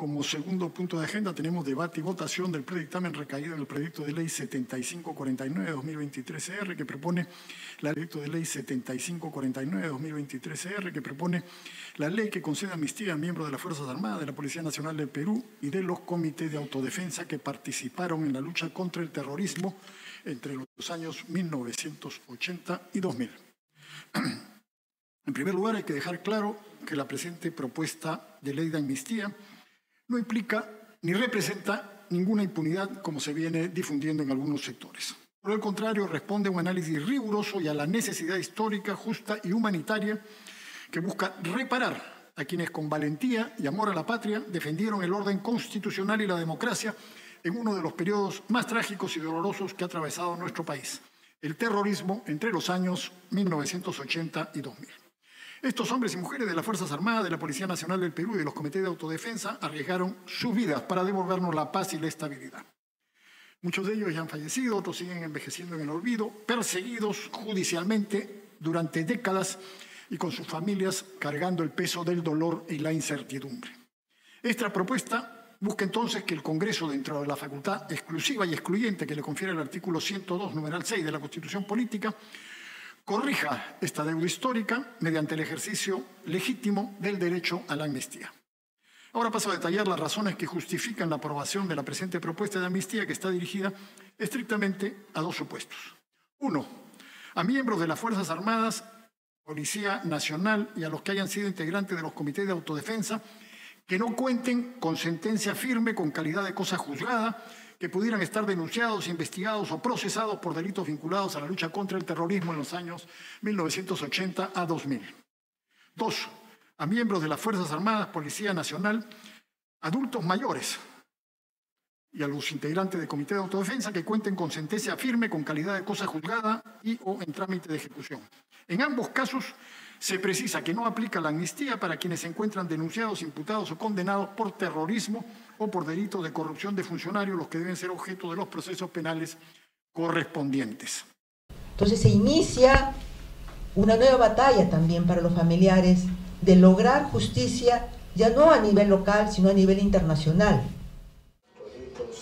Como segundo punto de agenda tenemos debate y votación del predictamen recaído en el proyecto de ley 7549-2023-CR que propone la proyecto de ley 7549-2023-CR que propone la ley que concede amnistía a miembros de las Fuerzas Armadas, de la Policía Nacional del Perú y de los comités de autodefensa que participaron en la lucha contra el terrorismo entre los años 1980 y 2000. En primer lugar, hay que dejar claro que la presente propuesta de ley de amnistía no implica ni representa ninguna impunidad como se viene difundiendo en algunos sectores. Por el contrario, responde a un análisis riguroso y a la necesidad histórica, justa y humanitaria que busca reparar a quienes con valentía y amor a la patria defendieron el orden constitucional y la democracia en uno de los periodos más trágicos y dolorosos que ha atravesado nuestro país, el terrorismo entre los años 1980 y 2000. Estos hombres y mujeres de las Fuerzas Armadas, de la Policía Nacional del Perú y de los comités de autodefensa arriesgaron sus vidas para devolvernos la paz y la estabilidad. Muchos de ellos ya han fallecido, otros siguen envejeciendo en el olvido, perseguidos judicialmente durante décadas y con sus familias cargando el peso del dolor y la incertidumbre. Esta propuesta busca entonces que el Congreso, dentro de la facultad exclusiva y excluyente que le confiere el artículo 102, numeral 6 de la Constitución Política, corrija esta deuda histórica mediante el ejercicio legítimo del derecho a la amnistía. Ahora paso a detallar las razones que justifican la aprobación de la presente propuesta de amnistía que está dirigida estrictamente a dos supuestos. Uno, a miembros de las Fuerzas Armadas, Policía Nacional y a los que hayan sido integrantes de los comités de autodefensa que no cuenten con sentencia firme con calidad de cosa juzgada, que pudieran estar denunciados, investigados o procesados por delitos vinculados a la lucha contra el terrorismo en los años 1980 a 2000. Dos, a miembros de las Fuerzas Armadas, Policía Nacional, adultos mayores y a los integrantes del Comité de Autodefensa que cuenten con sentencia firme con calidad de cosa juzgada y o en trámite de ejecución. En ambos casos se precisa que no aplica la amnistía para quienes se encuentran denunciados, imputados o condenados por terrorismo o por delitos de corrupción de funcionarios, los que deben ser objeto de los procesos penales correspondientes. Entonces se inicia una nueva batalla también para los familiares de lograr justicia ya no a nivel local, sino a nivel internacional.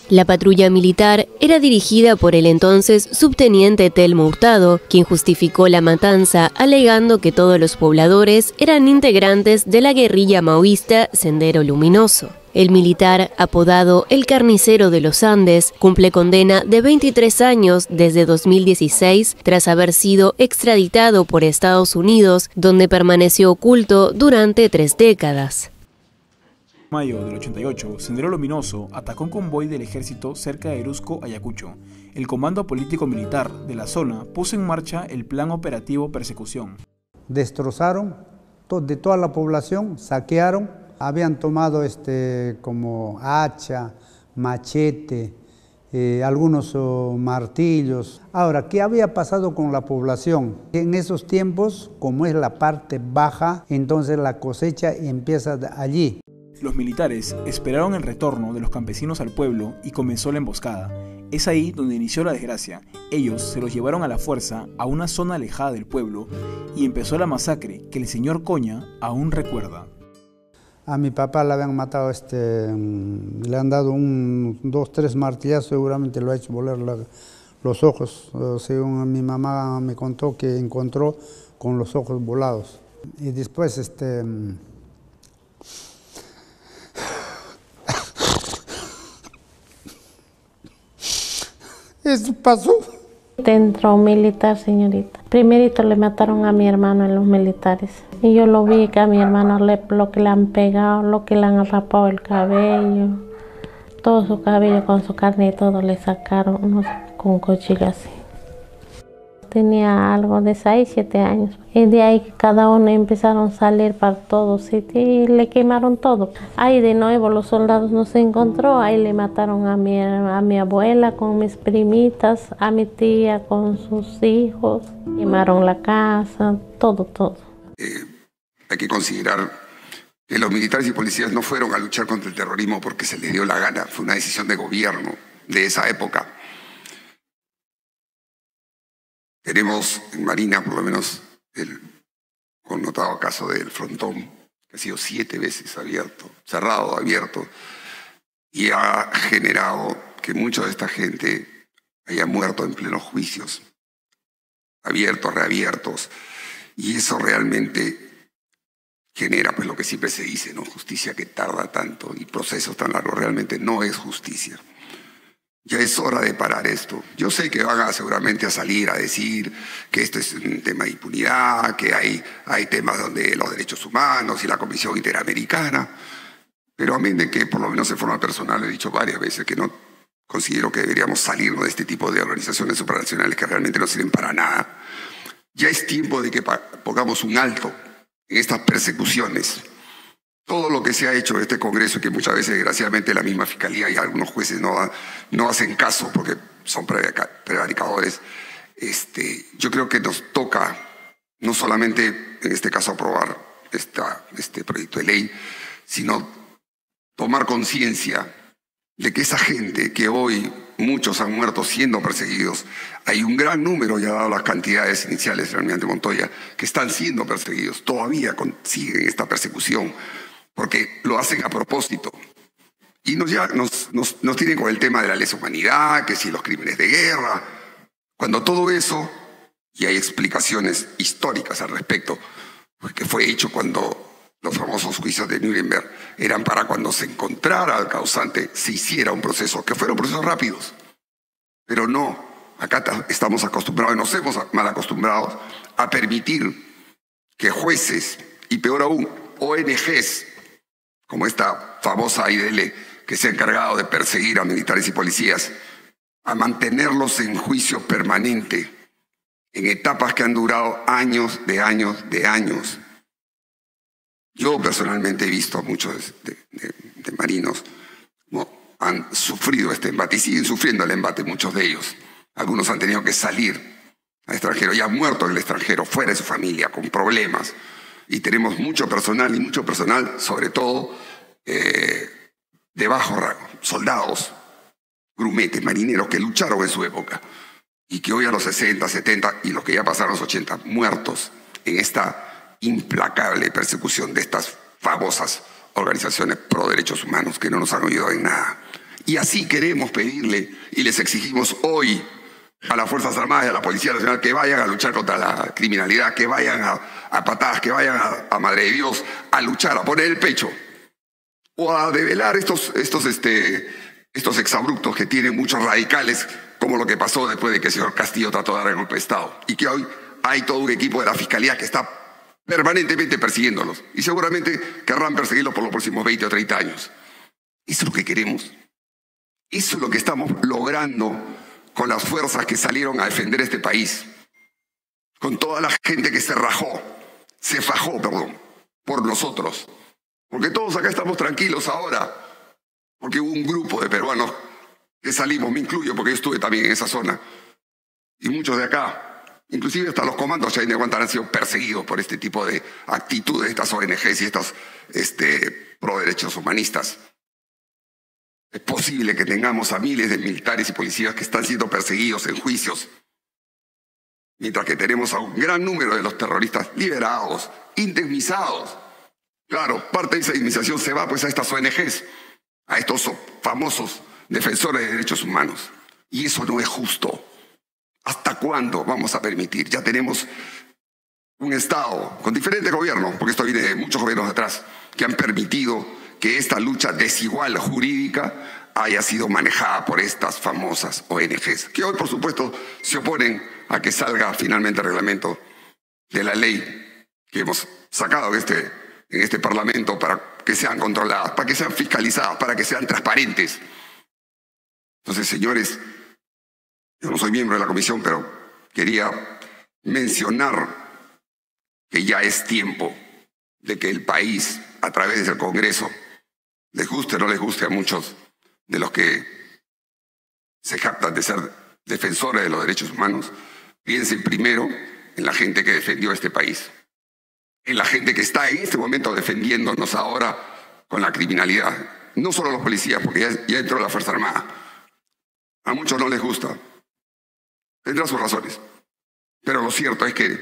La patrulla militar era dirigida por el entonces subteniente Telmo Hurtado, quien justificó la matanza alegando que todos los pobladores eran integrantes de la guerrilla maoísta Sendero Luminoso. El militar, apodado el Carnicero de los Andes, cumple condena de 23 años desde 2016 tras haber sido extraditado por Estados Unidos, donde permaneció oculto durante 3 décadas. En mayo del 88, Sendero Luminoso atacó un convoy del ejército cerca de Erusco, Ayacucho. El comando político-militar de la zona puso en marcha el plan operativo Persecución. Destrozaron de toda la población, saquearon, habían tomado como hacha, machete, algunos martillos. Ahora, ¿qué había pasado con la población? En esos tiempos, como es la parte baja, entonces la cosecha empieza allí. Los militares esperaron el retorno de los campesinos al pueblo y comenzó la emboscada. Es ahí donde inició la desgracia. Ellos se los llevaron a la fuerza a una zona alejada del pueblo y empezó la masacre que el señor Coña aún recuerda. A mi papá le habían matado, le han dado 2, 3 martillazos, seguramente lo ha hecho volar los ojos. Según mi mamá me contó que encontró con los ojos volados. Y después eso pasó. Entró un militar, señorita. Primerito le mataron a mi hermano en los militares. Y yo lo vi que a mi hermano lo que le han pegado, lo que le han rapado el cabello. Todo su cabello con su carne y todo le sacaron con un cuchillo así. Tenía algo de 6, 7 años. Y de ahí cada uno empezaron a salir para todos sitios y le quemaron todo. Ahí de nuevo los soldados no se encontró. Ahí le mataron a mi abuela con mis primitas, a mi tía con sus hijos. Quemaron la casa, todo. Hay que considerar que los militares y policías no fueron a luchar contra el terrorismo porque se les dio la gana. Fue una decisión de gobierno de esa época. Tenemos en Marina, por lo menos, el connotado caso del Frontón, que ha sido 7 veces abierto, cerrado, abierto, y ha generado que mucha de esta gente haya muerto en plenos juicios, abiertos, reabiertos, y eso realmente genera pues lo que siempre se dice, ¿no? Justicia que tarda tanto y procesos tan largos, realmente no es justicia. Ya es hora de parar esto. Yo sé que van seguramente a salir a decir que esto es un tema de impunidad, que hay temas donde los derechos humanos y la Comisión Interamericana, pero a mí de que por lo menos de forma personal he dicho varias veces que no considero que deberíamos salirnos de este tipo de organizaciones supranacionales que realmente no sirven para nada. Ya es tiempo de que pongamos un alto en estas persecuciones. Todo lo que se ha hecho en este Congreso, y que muchas veces desgraciadamente la misma Fiscalía y algunos jueces no hacen caso porque son prevaricadores, yo creo que nos toca no solamente en este caso aprobar este proyecto de ley, sino tomar conciencia de que esa gente que hoy muchos han muerto siendo perseguidos, hay un gran número, ya dado las cantidades iniciales del almirante Montoya, que están siendo perseguidos, todavía siguen esta persecución, porque lo hacen a propósito. Y nos tienen con el tema de la lesa humanidad, que si los crímenes de guerra, cuando todo eso, y hay explicaciones históricas al respecto, pues que fue hecho cuando los famosos juicios de Nuremberg eran para cuando se encontrara al causante, se hiciera un proceso, que fueron procesos rápidos. Pero no, acá estamos acostumbrados, nos hemos mal acostumbrados a permitir que jueces, y peor aún, ONGs, como esta famosa IDL, que se ha encargado de perseguir a militares y policías, a mantenerlos en juicio permanente, en etapas que han durado años de años. Yo personalmente he visto a muchos de marinos como han sufrido este embate y siguen sufriendo el embate, muchos de ellos. Algunos han tenido que salir al extranjero y han muerto en el extranjero, fuera de su familia, con problemas. Y tenemos mucho personal, sobre todo de bajo rango, soldados, grumetes, marineros que lucharon en su época y que hoy a los 60, 70 y los que ya pasaron los 80, muertos en esta implacable persecución de estas famosas organizaciones pro derechos humanos que no nos han ayudado en nada. Y así queremos pedirle y les exigimos hoy a las Fuerzas Armadas y a la Policía Nacional que vayan a luchar contra la criminalidad, que vayan a patadas, que vayan a Madre de Dios, a luchar, a poner el pecho o a develar estos exabruptos que tienen muchos radicales, como lo que pasó después de que el señor Castillo trató de dar el golpe de Estado y que hoy hay todo un equipo de la Fiscalía que está permanentemente persiguiéndolos y seguramente querrán perseguirlos por los próximos 20 o 30 años. Eso es lo que queremos. Eso es lo que estamos logrando con las fuerzas que salieron a defender este país. Con toda la gente que se fajó por nosotros. Porque todos acá estamos tranquilos ahora. Porque hubo un grupo de peruanos que salimos, me incluyo porque yo estuve también en esa zona. Y muchos de acá. Inclusive hasta los comandos de Guantánamo han sido perseguidos por este tipo de actitudes de estas ONGs y estas pro derechos humanistas. Es posible que tengamos a miles de militares y policías que están siendo perseguidos en juicios, mientras que tenemos a un gran número de los terroristas liberados, indemnizados. Claro, parte de esa indemnización se va pues a estas ONGs, a estos famosos defensores de derechos humanos. Y eso no es justo. ¿Hasta cuándo vamos a permitir? Ya tenemos un Estado con diferentes gobiernos, porque esto viene de muchos gobiernos atrás, que han permitido que esta lucha desigual jurídica haya sido manejada por estas famosas ONGs, que hoy, por supuesto, se oponen a que salga finalmente el reglamento de la ley que hemos sacado en este Parlamento para que sean controladas, para que sean fiscalizadas, para que sean transparentes. Entonces, señores, yo no soy miembro de la comisión, pero quería mencionar que ya es tiempo de que el país, a través del Congreso, les guste o no les guste a muchos de los que se jactan de ser defensores de los derechos humanos, piensen primero en la gente que defendió este país, en la gente que está en este momento defendiéndonos ahora con la criminalidad. No solo los policías, porque ya entró la Fuerza Armada. A muchos no les gusta. Tendrá sus razones. Pero lo cierto es que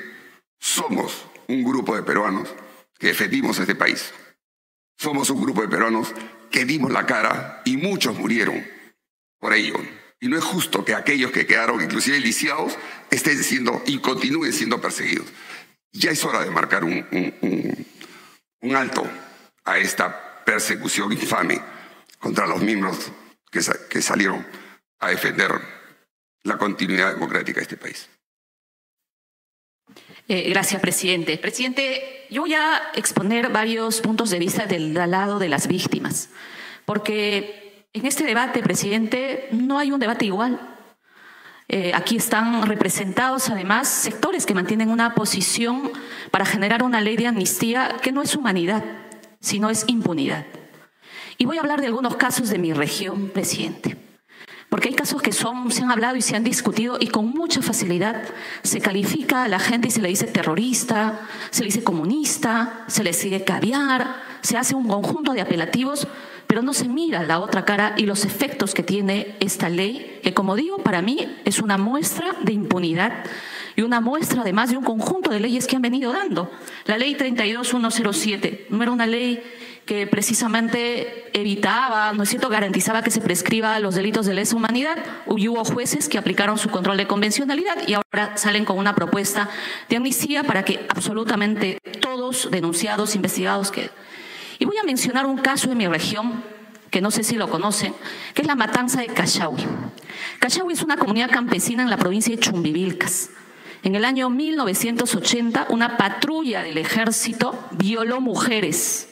somos un grupo de peruanos que defendimos este país. Somos un grupo de peruanos que dimos la cara y muchos murieron por ello. Y no es justo que aquellos que quedaron inclusive lisiados estén siendo y continúen siendo perseguidos. Ya es hora de marcar un alto a esta persecución infame contra los miembros que salieron a defender la continuidad democrática de este país. Gracias, presidente. Presidente, yo voy a exponer varios puntos de vista del lado de las víctimas, porque en este debate, presidente, no hay un debate igual. Aquí están representados, además, sectores que mantienen una posición para generar una ley de amnistía que no es humanidad, sino es impunidad. Y voy a hablar de algunos casos de mi región, presidente. Porque hay casos que se han hablado y se han discutido y con mucha facilidad se califica a la gente y se le dice terrorista, se le dice comunista, se le sigue caviar, se hace un conjunto de apelativos, pero no se mira la otra cara y los efectos que tiene esta ley, que como digo, para mí es una muestra de impunidad y una muestra además de un conjunto de leyes que han venido dando. La ley 32107 no era una ley que precisamente evitaba, ¿no es cierto?, garantizaba que se prescriba los delitos de lesa humanidad. Hubo jueces que aplicaron su control de convencionalidad y ahora salen con una propuesta de amnistía para que absolutamente todos denunciados, investigados queden. Y voy a mencionar un caso de mi región, que no sé si lo conocen, que es la matanza de Cachaui. Cachaui es una comunidad campesina en la provincia de Chumbivilcas. En el año 1980, una patrulla del ejército violó mujeres.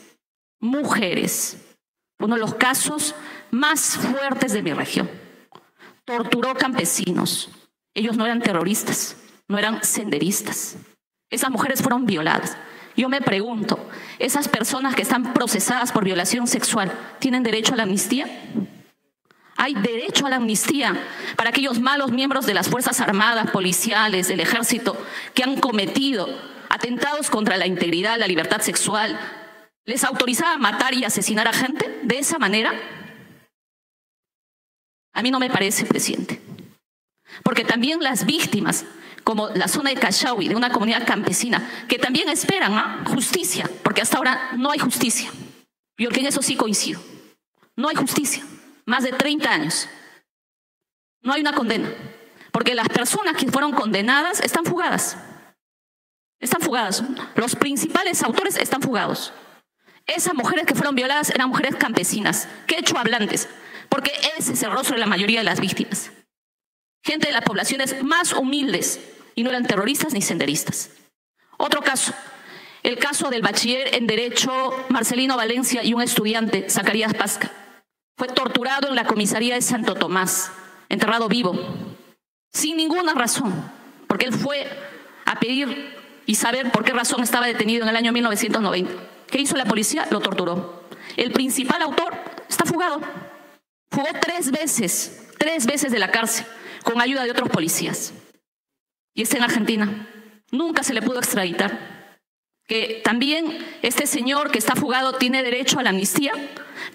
Uno de los casos más fuertes de mi región. Torturó campesinos. Ellos no eran terroristas, no eran senderistas. Esas mujeres fueron violadas. Yo me pregunto, ¿esas personas que están procesadas por violación sexual tienen derecho a la amnistía? Hay derecho a la amnistía para aquellos malos miembros de las Fuerzas Armadas, policiales, del Ejército, que han cometido atentados contra la integridad, la libertad sexual. ¿Les autorizaba matar y asesinar a gente de esa manera? A mí no me parece, presidente. Porque también las víctimas, como la zona de Cachaui, de una comunidad campesina, que también esperan justicia, porque hasta ahora no hay justicia. Yo en eso sí coincido. No hay justicia. Más de 30 años. No hay una condena. Porque las personas que fueron condenadas están fugadas. Están fugadas. Los principales autores están fugados. Esas mujeres que fueron violadas eran mujeres campesinas, quechua-hablantes, porque ese es el rostro de la mayoría de las víctimas. Gente de las poblaciones más humildes, y no eran terroristas ni senderistas. Otro caso, el caso del bachiller en Derecho Marcelino Valencia y un estudiante, Zacarías Pasca. Fue torturado en la comisaría de Santo Tomás, enterrado vivo, sin ninguna razón, porque él fue a pedir y saber por qué razón estaba detenido en el año 1990. ¿Qué hizo la policía? Lo torturó. El principal autor está fugado. Fugó 3 veces de la cárcel, con ayuda de otros policías. Y está en Argentina. Nunca se le pudo extraditar. Que también este señor que está fugado tiene derecho a la amnistía,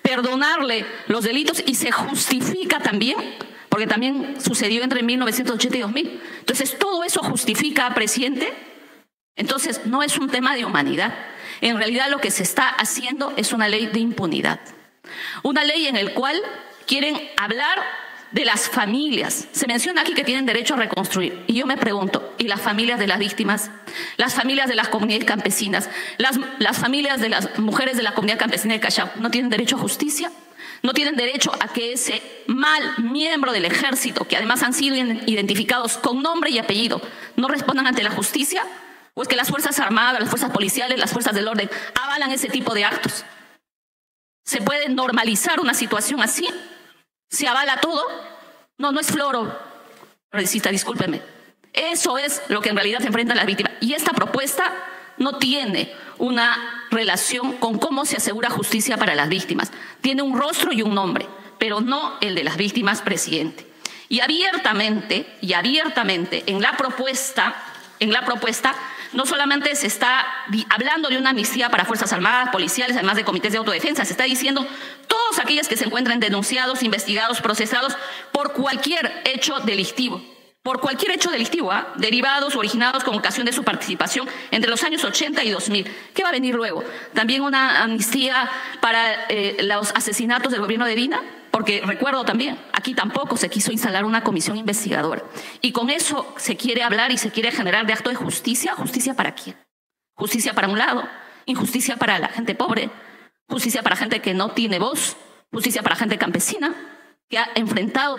perdonarle los delitos y se justifica también, porque también sucedió entre 1980 y 2000. Entonces, todo eso justifica, presidente. Entonces, no es un tema de humanidad. En realidad lo que se está haciendo es una ley de impunidad. Una ley en la cual quieren hablar de las familias. Se menciona aquí que tienen derecho a reconstruir. Y yo me pregunto, ¿y las familias de las víctimas? Las familias de las comunidades campesinas, las familias de las mujeres de la comunidad campesina de Callao, ¿no tienen derecho a justicia? ¿No tienen derecho a que ese mal miembro del ejército, que además han sido identificados con nombre y apellido, no respondan ante la justicia? ¿O es que las Fuerzas Armadas, las fuerzas policiales, las fuerzas del orden avalan ese tipo de actos? ¿Se puede normalizar una situación así? ¿Se avala todo? No, no es floro, progresista, discúlpeme. Eso es lo que en realidad se enfrentan las víctimas. Y esta propuesta no tiene una relación con cómo se asegura justicia para las víctimas. Tiene un rostro y un nombre, pero no el de las víctimas, presidente. Y abiertamente en la propuesta, no solamente se está hablando de una amnistía para Fuerzas Armadas, policiales, además de comités de autodefensa, se está diciendo todos aquellos que se encuentren denunciados, investigados, procesados por cualquier hecho delictivo. por cualquier hecho delictivo, derivados o originados con ocasión de su participación entre los años 80 y 2000. ¿Qué va a venir luego? ¿También una amnistía para los asesinatos del gobierno de Dina? Porque recuerdo también, aquí tampoco se quiso instalar una comisión investigadora. Y con eso se quiere hablar y se quiere generar de acto de justicia. ¿Justicia para quién? Justicia para un lado, injusticia para la gente pobre, justicia para gente que no tiene voz, justicia para gente campesina, que ha enfrentado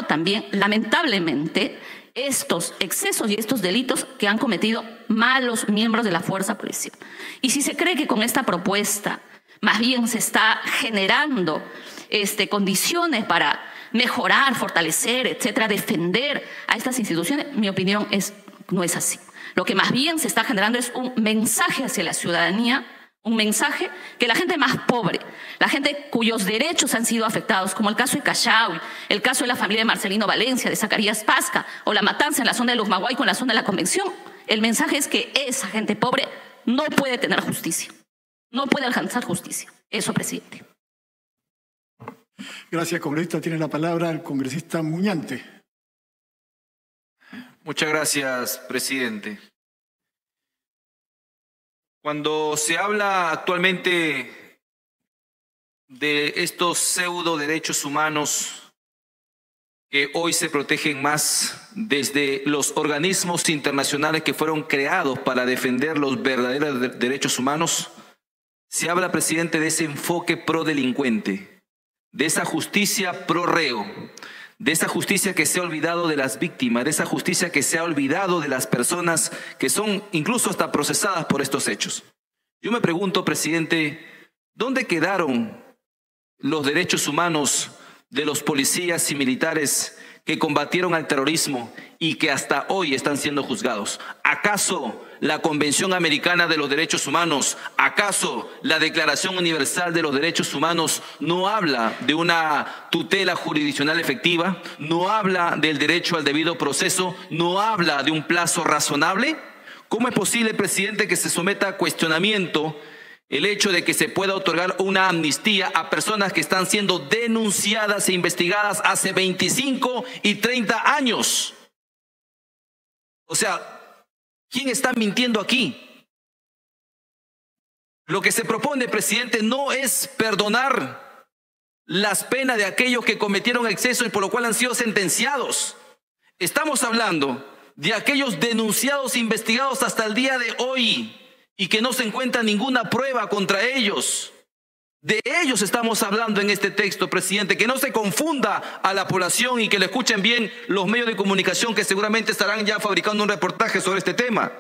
también, lamentablemente, estos excesos y estos delitos que han cometido malos miembros de la fuerza policial. Y si se cree que con esta propuesta más bien se está generando condiciones para mejorar, fortalecer, etcétera, defender a estas instituciones, mi opinión no es así. Lo que más bien se está generando es un mensaje hacia la ciudadanía, un mensaje que la gente más pobre, la gente cuyos derechos han sido afectados, como el caso de Cachaui, el caso de la familia de Marcelino Valencia, de Zacarías Pasca, o la matanza en la zona de Luzmahuay con la zona de la Convención, el mensaje es que esa gente pobre no puede tener justicia, no puede alcanzar justicia. Eso, presidente. Gracias, congresista. Tiene la palabra el congresista Muñante. Muchas gracias, presidente. Cuando se habla actualmente de estos pseudo derechos humanos que hoy se protegen más desde los organismos internacionales que fueron creados para defender los verdaderos derechos humanos, se habla, presidente, de ese enfoque pro delincuente, de esa justicia pro reo, de esa justicia que se ha olvidado de las víctimas, de esa justicia que se ha olvidado de las personas que son incluso hasta procesadas por estos hechos. Yo me pregunto, presidente, ¿dónde quedaron los derechos humanos de los policías y militares que combatieron al terrorismo y que hasta hoy están siendo juzgados? ¿Acaso la Convención Americana de los Derechos Humanos, acaso la Declaración Universal de los Derechos Humanos no habla de una tutela jurisdiccional efectiva? ¿No habla del derecho al debido proceso? ¿No habla de un plazo razonable? ¿Cómo es posible, presidente, que se someta a cuestionamiento el hecho de que se pueda otorgar una amnistía a personas que están siendo denunciadas e investigadas hace 25 y 30 años? O sea, ¿quién está mintiendo aquí? Lo que se propone, presidente, no es perdonar las penas de aquellos que cometieron excesos y por lo cual han sido sentenciados. Estamos hablando de aquellos denunciados e investigados hasta el día de hoy y que no se encuentra ninguna prueba contra ellos. De ellos estamos hablando en este texto, presidente, que no se confunda a la población y que lo escuchen bien los medios de comunicación que seguramente estarán ya fabricando un reportaje sobre este tema.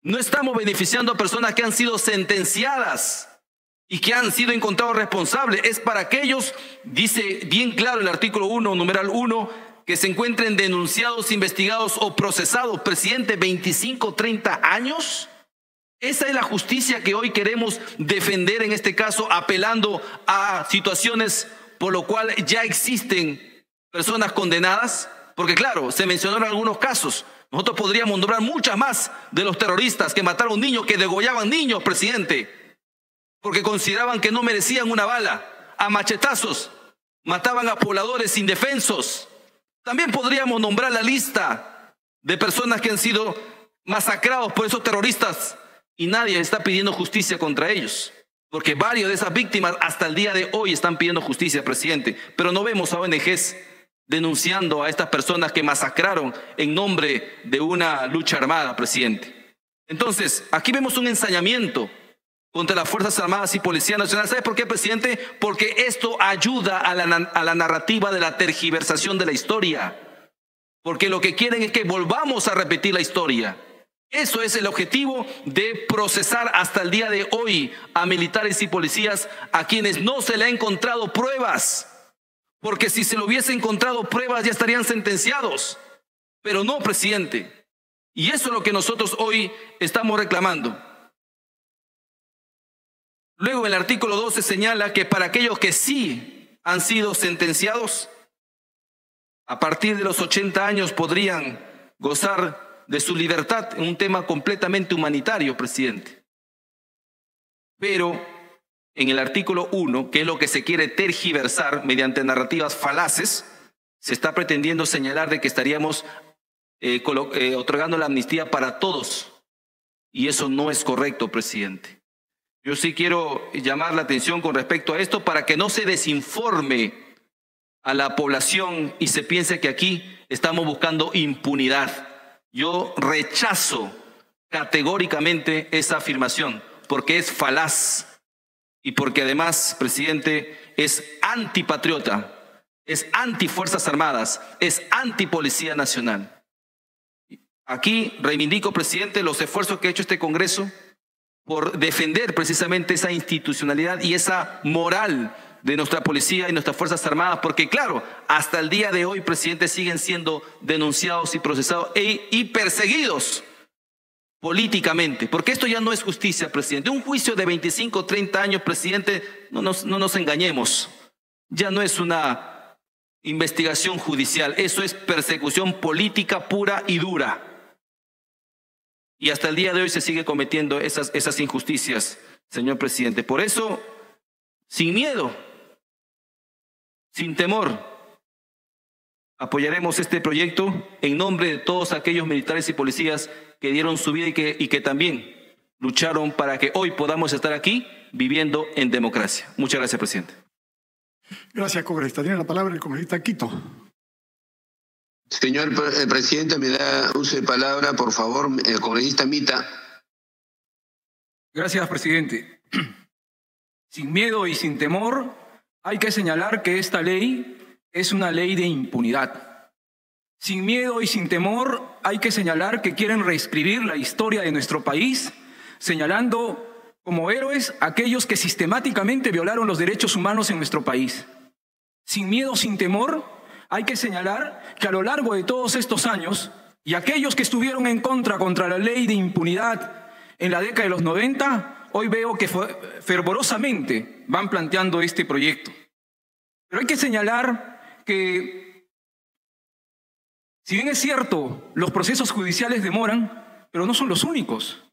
No estamos beneficiando a personas que han sido sentenciadas y que han sido encontrados responsables. Es para aquellos, dice bien claro el artículo 1, numeral 1, que se encuentren denunciados, investigados o procesados. Presidente, 25, 30 años. Esa es la justicia que hoy queremos defender en este caso, apelando a situaciones por lo cual ya existen personas condenadas. Porque claro, se mencionaron algunos casos. Nosotros podríamos nombrar muchas más de los terroristas que mataron niños, que degollaban niños, presidente, porque consideraban que no merecían una bala. A machetazos mataban a pobladores indefensos. También podríamos nombrar la lista de personas que han sido masacrados por esos terroristas y nadie está pidiendo justicia contra ellos, porque varios de esas víctimas hasta el día de hoy están pidiendo justicia, presidente, pero no vemos a ONGs denunciando a estas personas que masacraron en nombre de una lucha armada, presidente. Entonces, aquí vemos un ensañamiento contra las Fuerzas Armadas y Policía Nacional. ¿Sabe por qué, presidente? Porque esto ayuda a la narrativa de la tergiversación de la historia. Porque lo que quieren es que volvamos a repetir la historia. Eso es el objetivo de procesar hasta el día de hoy a militares y policías a quienes no se le ha encontrado pruebas. Porque si se le hubiese encontrado pruebas ya estarían sentenciados. Pero no, presidente. Y eso es lo que nosotros hoy estamos reclamando. Luego el artículo 12 señala que para aquellos que sí han sido sentenciados, a partir de los 80 años podrían gozar de su libertad en un tema completamente humanitario, presidente. Pero en el artículo 1, que es lo que se quiere tergiversar mediante narrativas falaces, se está pretendiendo señalar de que estaríamos otorgando la amnistía para todos. Y eso no es correcto, presidente. Yo sí quiero llamar la atención con respecto a esto para que no se desinforme a la población y se piense que aquí estamos buscando impunidad. Yo rechazo categóricamente esa afirmación porque es falaz y porque además, presidente, es antipatriota, es antifuerzas armadas, es antipolicía nacional. Aquí reivindico, presidente, los esfuerzos que ha hecho este Congreso por defender precisamente esa institucionalidad y esa moral de nuestra policía y nuestras fuerzas armadas, porque claro, hasta el día de hoy, presidente, siguen siendo denunciados y procesados y perseguidos políticamente, porque esto ya no es justicia, presidente. Un juicio de 25, 30 años, presidente, no nos engañemos, ya no es una investigación judicial, eso es persecución política pura y dura. Y hasta el día de hoy se sigue cometiendo esas injusticias, señor presidente. Por eso, sin miedo, sin temor, apoyaremos este proyecto en nombre de todos aquellos militares y policías que dieron su vida y que también lucharon para que hoy podamos estar aquí viviendo en democracia. Muchas gracias, presidente. Gracias, congresista. Tiene la palabra el congresista Quito. Señor presidente, me da uso de palabra, por favor, el congresista Mita. Gracias, presidente. Sin miedo y sin temor, hay que señalar que esta ley es una ley de impunidad. Sin miedo y sin temor, hay que señalar que quieren reescribir la historia de nuestro país, señalando como héroes a aquellos que sistemáticamente violaron los derechos humanos en nuestro país. Sin miedo, sin temor, hay que señalar que a lo largo de todos estos años, y aquellos que estuvieron en contra la ley de impunidad en la década de los 90, hoy veo que fervorosamente van planteando este proyecto. Pero hay que señalar que, si bien es cierto, los procesos judiciales demoran, pero no son los únicos.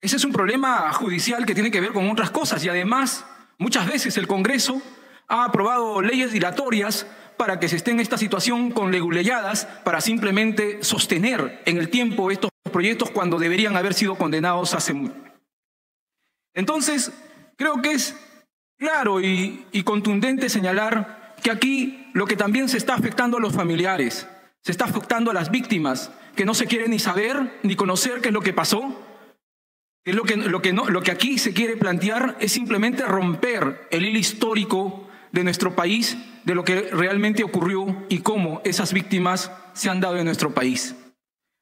Ese es un problema judicial que tiene que ver con otras cosas y además, muchas veces el Congreso ha aprobado leyes dilatorias para que se esté en esta situación con leguleyadas para simplemente sostener en el tiempo estos proyectos cuando deberían haber sido condenados hace mucho. Entonces, creo que es claro y contundente señalar que aquí lo que también se está afectando a los familiares, se está afectando a las víctimas que no se quieren ni saber ni conocer qué es lo que pasó. Lo que aquí se quiere plantear es simplemente romper el hilo histórico de nuestro país, de lo que realmente ocurrió y cómo esas víctimas se han dado en nuestro país.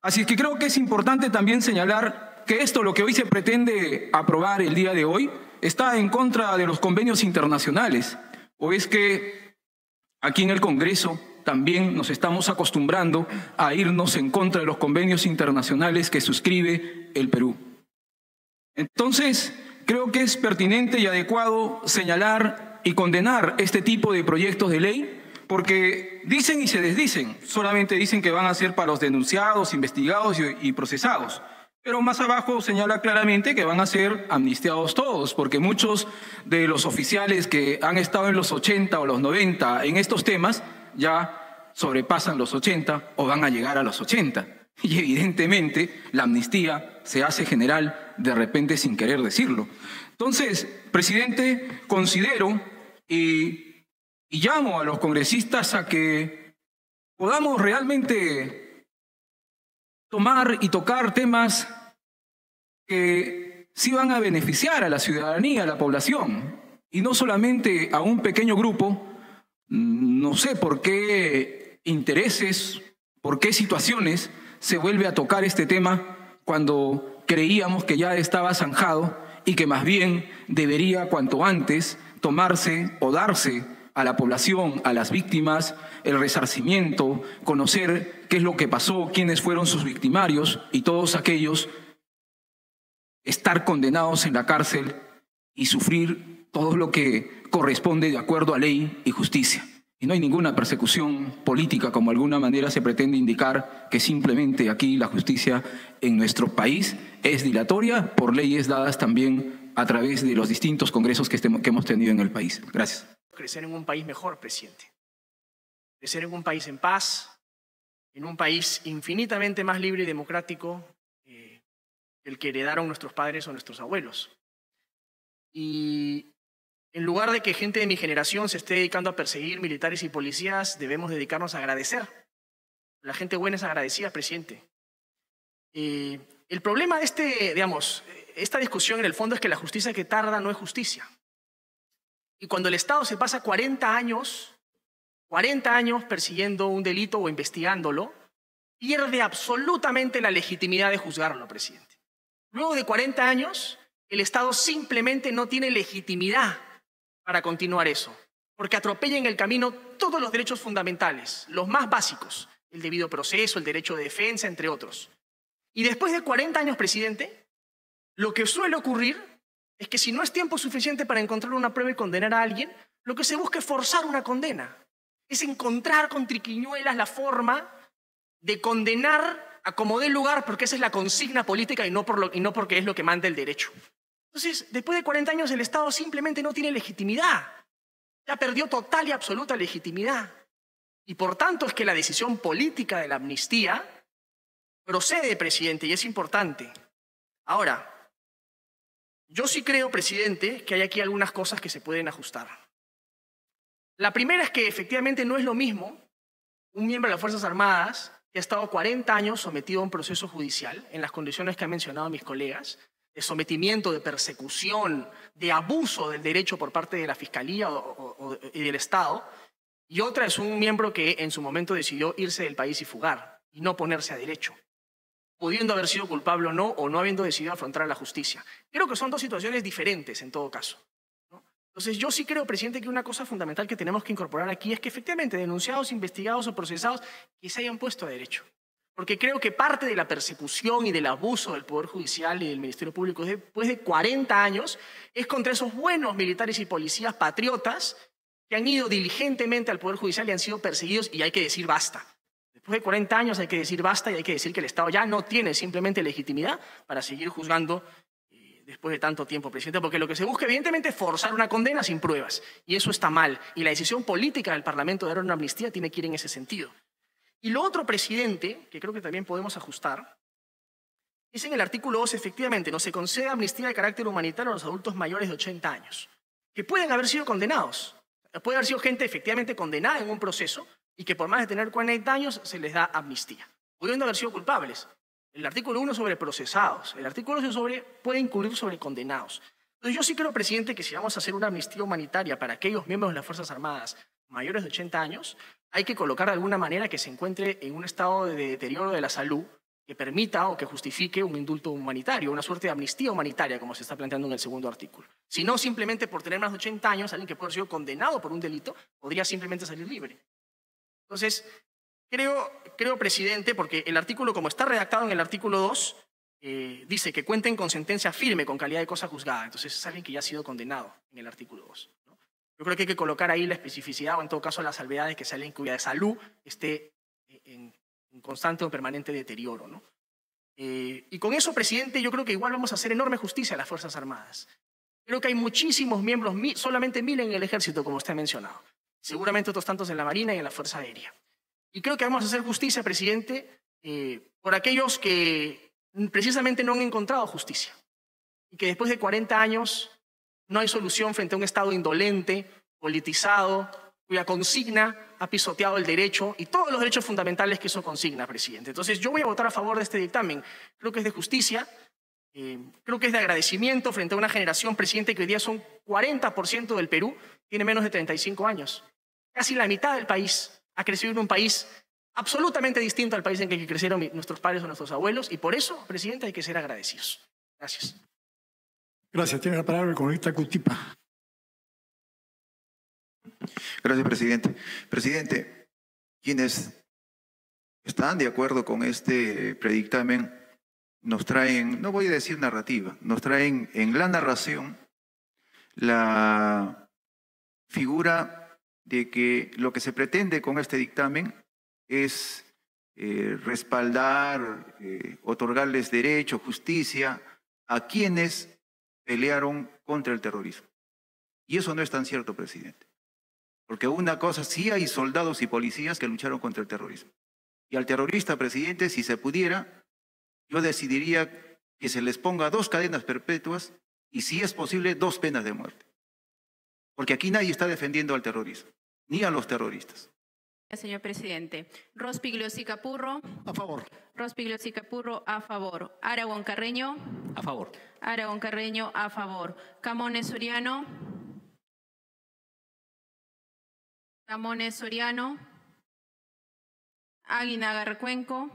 Así que creo que es importante también señalar que esto, lo que hoy se pretende aprobar el día de hoy, está en contra de los convenios internacionales. O es que aquí en el Congreso también nos estamos acostumbrando a irnos en contra de los convenios internacionales que suscribe el Perú. Entonces, creo que es pertinente y adecuado señalar y condenar este tipo de proyectos de ley, porque dicen y se desdicen, solamente dicen que van a ser para los denunciados, investigados y procesados, pero más abajo señala claramente que van a ser amnistiados todos, porque muchos de los oficiales que han estado en los 80 o los 90 en estos temas ya sobrepasan los 80 o van a llegar a los 80. Y evidentemente la amnistía se hace general de repente sin querer decirlo. Entonces, presidente, considero y llamo a los congresistas a que podamos realmente tomar y tocar temas que sí van a beneficiar a la ciudadanía, a la población, y no solamente a un pequeño grupo. No sé por qué intereses, por qué situaciones se vuelve a tocar este tema cuando creíamos que ya estaba zanjado y que más bien debería cuanto antes tomarse o darse a la población, a las víctimas, el resarcimiento, conocer qué es lo que pasó, quiénes fueron sus victimarios y todos aquellos estar condenados en la cárcel y sufrir todo lo que corresponde de acuerdo a ley y justicia. Y no hay ninguna persecución política, como de alguna manera se pretende indicar, que simplemente aquí la justicia en nuestro país es dilatoria por leyes dadas también a través de los distintos congresos que hemos tenido en el país. Gracias. Crecer en un país mejor, presidente. crecer en un país en paz, en un país infinitamente más libre y democrático que el que heredaron nuestros padres o nuestros abuelos. Y en lugar de que gente de mi generación se esté dedicando a perseguir militares y policías, debemos dedicarnos a agradecer. La gente buena es agradecida, presidente. El problema de esta discusión en el fondo es que la justicia que tarda no es justicia. Y cuando el Estado se pasa 40 años persiguiendo un delito o investigándolo, pierde absolutamente la legitimidad de juzgarlo, presidente. Luego de 40 años, el Estado simplemente no tiene legitimidad para continuar eso, porque atropella en el camino todos los derechos fundamentales, los más básicos, el debido proceso, el derecho de defensa, entre otros. Y después de 40 años, presidente, lo que suele ocurrir es que si no es tiempo suficiente para encontrar una prueba y condenar a alguien, lo que se busca es forzar una condena. Es encontrar con triquiñuelas la forma de condenar a como dé lugar, porque esa es la consigna política y no porque es lo que manda el derecho. Entonces, después de 40 años, el Estado simplemente no tiene legitimidad. Ya perdió total y absoluta legitimidad. Y por tanto es que la decisión política de la amnistía procede, presidente, y es importante. Ahora, yo sí creo, presidente, que hay aquí algunas cosas que se pueden ajustar. La primera es que efectivamente no es lo mismo un miembro de las Fuerzas Armadas que ha estado 40 años sometido a un proceso judicial en las condiciones que han mencionado mis colegas, de sometimiento, de persecución, de abuso del derecho por parte de la Fiscalía y del Estado, y otra es un miembro que en su momento decidió irse del país y fugar, y no ponerse a derecho, pudiendo haber sido culpable o no habiendo decidido afrontar la justicia. Creo que son dos situaciones diferentes en todo caso, ¿no? Entonces yo sí creo, presidente, que una cosa fundamental que tenemos que incorporar aquí es que efectivamente denunciados, investigados o procesados que se hayan puesto a derecho. Porque creo que parte de la persecución y del abuso del Poder Judicial y del Ministerio Público después de 40 años es contra esos buenos militares y policías patriotas que han ido diligentemente al Poder Judicial y han sido perseguidos, y hay que decir basta. Después de 40 años hay que decir basta y hay que decir que el Estado ya no tiene simplemente legitimidad para seguir juzgando después de tanto tiempo, presidente, porque lo que se busca evidentemente es forzar una condena sin pruebas, y eso está mal, y la decisión política del Parlamento de dar una amnistía tiene que ir en ese sentido. Y lo otro, presidente, que creo que también podemos ajustar, es en el artículo 2, efectivamente, no se concede amnistía de carácter humanitario a los adultos mayores de 80 años, que pueden haber sido condenados. Puede haber sido gente efectivamente condenada en un proceso y que por más de tener 40 años se les da amnistía, pudiendo haber sido culpables. El artículo 1 sobre procesados, el artículo 2 puede incurrir sobre condenados. Entonces yo sí creo, presidente, que si vamos a hacer una amnistía humanitaria para aquellos miembros de las Fuerzas Armadas mayores de 80 años, hay que colocar de alguna manera que se encuentre en un estado de deterioro de la salud que permita o que justifique un indulto humanitario, una suerte de amnistía humanitaria, como se está planteando en el segundo artículo. Si no, simplemente por tener más de 80 años, alguien que puede haber sido condenado por un delito podría simplemente salir libre. Entonces, creo, presidente, porque el artículo, como está redactado en el artículo 2, dice que cuenten con sentencia firme, con calidad de cosa juzgada. Entonces es alguien que ya ha sido condenado en el artículo 2. ¿No? Yo creo que hay que colocar ahí la especificidad o en todo caso las salvedades que salen cuya salud esté en constante o permanente deterioro, ¿no? Y con eso, presidente, yo creo que igual vamos a hacer enorme justicia a las Fuerzas Armadas. Creo que hay muchísimos miembros, solamente 1000 en el Ejército, como usted ha mencionado. Seguramente otros tantos en la Marina y en la Fuerza Aérea. Y creo que vamos a hacer justicia, presidente, por aquellos que precisamente no han encontrado justicia. Y que después de 40 años no hay solución frente a un Estado indolente, politizado, cuya consigna ha pisoteado el derecho y todos los derechos fundamentales que eso consigna, presidente. Entonces yo voy a votar a favor de este dictamen. Creo que es de justicia, creo que es de agradecimiento frente a una generación, presidente, que hoy día son 40% del Perú, tiene menos de 35 años. Casi la mitad del país ha crecido en un país absolutamente distinto al país en que crecieron nuestros padres o nuestros abuelos, y por eso, presidente, hay que ser agradecidos. Gracias. Gracias. Tiene la palabra el congresista Cutipa. Gracias, presidente. Presidente, quienes están de acuerdo con este predictamen nos traen, no voy a decir narrativa, nos traen en la narración la figura de que lo que se pretende con este dictamen es respaldar, otorgarles derecho, justicia a quienes pelearon contra el terrorismo. Y eso no es tan cierto, presidente. Porque una cosa, sí hay soldados y policías que lucharon contra el terrorismo. Y al terrorista, presidente, si se pudiera, yo decidiría que se les ponga 2 cadenas perpetuas y, si es posible, 2 penas de muerte. Porque aquí nadie está defendiendo al terrorismo, ni a los terroristas. Señor presidente. Rospigliosi Capurro. A favor. Rospigliosi Capurro, a favor. Aragón Carreño. A favor. Aragón Carreño, a favor. Camones Soriano. Camones Soriano. Aguinaga Recuenco.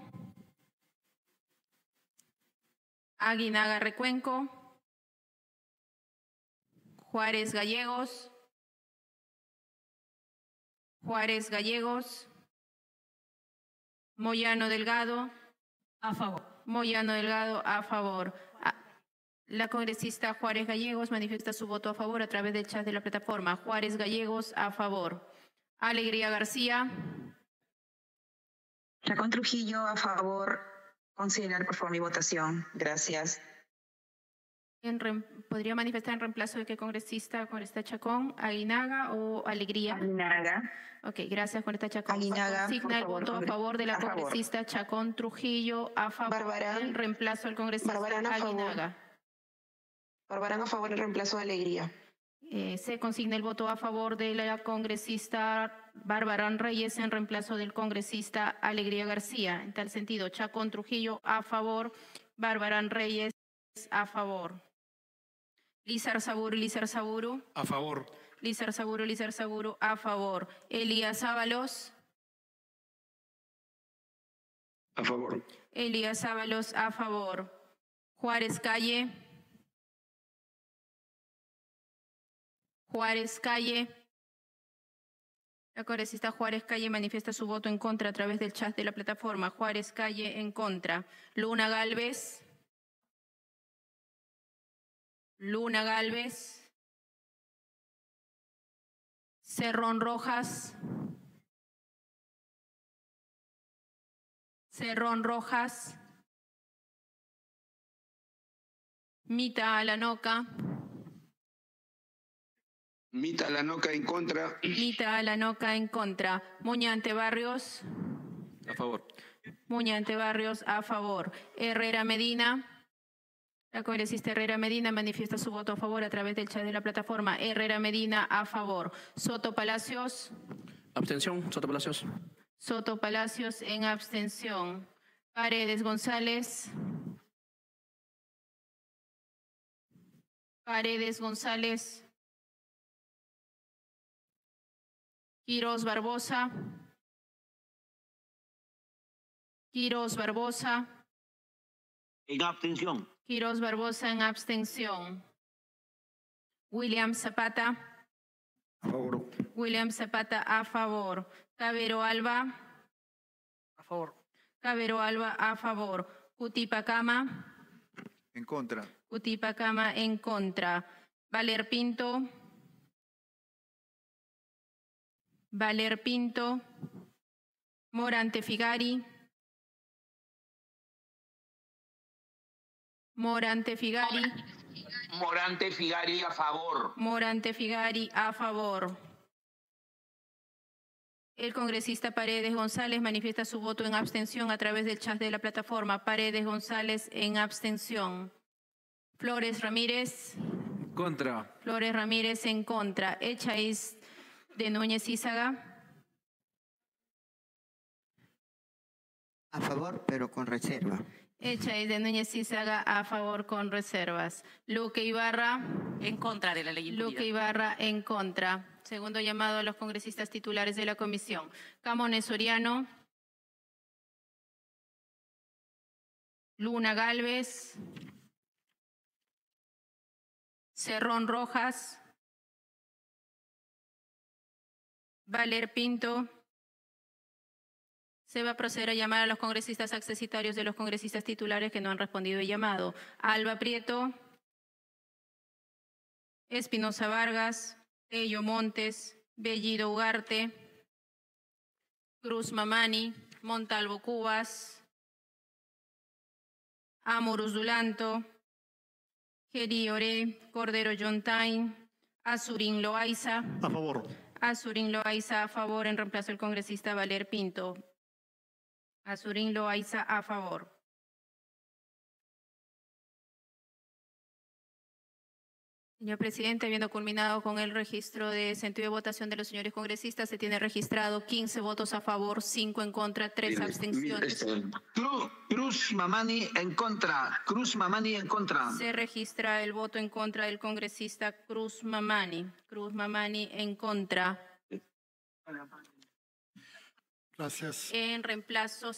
Aguinaga Recuenco. Juárez Gallegos. Juárez Gallegos. Moyano Delgado. A favor. Moyano Delgado, a favor. La congresista Juárez Gallegos manifiesta su voto a favor a través del chat de la plataforma. Juárez Gallegos, a favor. Alegría García. Chacón Trujillo, a favor. Considerar, por favor, mi votación. Gracias. ¿Podría manifestar en reemplazo de qué congresista Chacón? ¿Aguinaga o Alegría? Aguinaga. Ok, gracias, congresista Chacón. Aguinaga, Signa el voto a favor de la a favor. congresista Chacón Trujillo, a favor. Barbarán. En reemplazo del congresista Barbarán, a favor. Aguinaga. Barbarán, a favor, en reemplazo de Alegría. Se consigna el voto a favor de la congresista Barbarán Reyes en reemplazo del congresista Alegría García. En tal sentido, Chacón Trujillo, a favor. Barbarán Reyes, a favor. Lizar Saburu. A favor. Lizar Saburu, a favor. Elías Ábalos. A favor. Elías Ábalos, a favor. Juárez Calle. Juárez Calle. La congresista Juárez Calle manifiesta su voto en contra a través del chat de la plataforma. Juárez Calle en contra. Luna Galvez. Luna Galvez. Cerrón Rojas. Cerrón Rojas. Mita Alanoca. Mita Alanoca en contra. Mita Alanoca en contra. Muñante Barrios. A favor. Muñante Barrios, a favor. Herrera Medina. La congresista Herrera Medina manifiesta su voto a favor a través del chat de la plataforma. Herrera Medina, a favor. Soto Palacios. Abstención. Soto Palacios. Soto Palacios en abstención. Paredes González. Paredes González. Quirós Barbosa. Quirós Barbosa. En abstención. Quirós Barbosa en abstención. William Zapata. A favor. William Zapata, a favor. Cabero Alba. A favor. Cabero Alba, a favor. Cutipacama. En contra. Cutipacama en contra. Valer Pinto. Valer Pinto. Morante Figari. Morante Figari. Morante Figari a favor. Morante Figari, a favor. El congresista Paredes González manifiesta su voto en abstención a través del chat de la plataforma. Paredes González en abstención. Flores Ramírez. Contra. Flores Ramírez en contra. Echaíz de Núñez Ízaga. A favor, pero con reserva. Echaíz de Núñez Ízaga, a favor con reservas. Luque Ibarra. En contra de la ley. Luque Ibarra en contra. Segundo llamado a los congresistas titulares de la comisión. Camones Soriano. Luna Galvez. Cerrón Rojas. Valer Pinto. Se va a proceder a llamar a los congresistas accesitarios de los congresistas titulares que no han respondido el llamado. Alba Prieto. Espinosa Vargas. Tello Montes. Bellido Ugarte. Cruz Mamani. Montalvo Cubas. Amorus Dulanto. Geri Oré. Cordero Yontain. Azurín Loaiza. A favor. Azurín Loaiza a favor en reemplazo del congresista Valer Pinto. Azurín Loaiza a favor. Señor presidente, habiendo culminado con el registro de sentido de votación de los señores congresistas, se tiene registrado 15 votos a favor, 5 en contra, 3 abstenciones. Cruz Mamani en contra. Cruz Mamani en contra. Se registra el voto en contra del congresista Cruz Mamani. Cruz Mamani en contra. Gracias. En reemplazo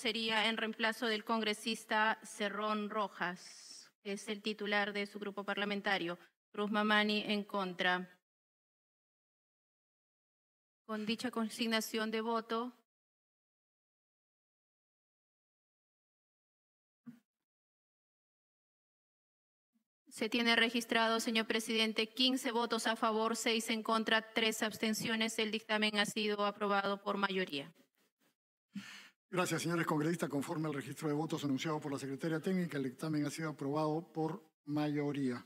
del congresista Cerrón Rojas, que es el titular de su grupo parlamentario. Cruz Mamani en contra. Con dicha consignación de voto, se tiene registrado, señor presidente, 15 votos a favor, 6 en contra, 3 abstenciones. El dictamen ha sido aprobado por mayoría. Gracias, señores congresistas. Conforme al registro de votos anunciado por la Secretaría Técnica, el dictamen ha sido aprobado por mayoría.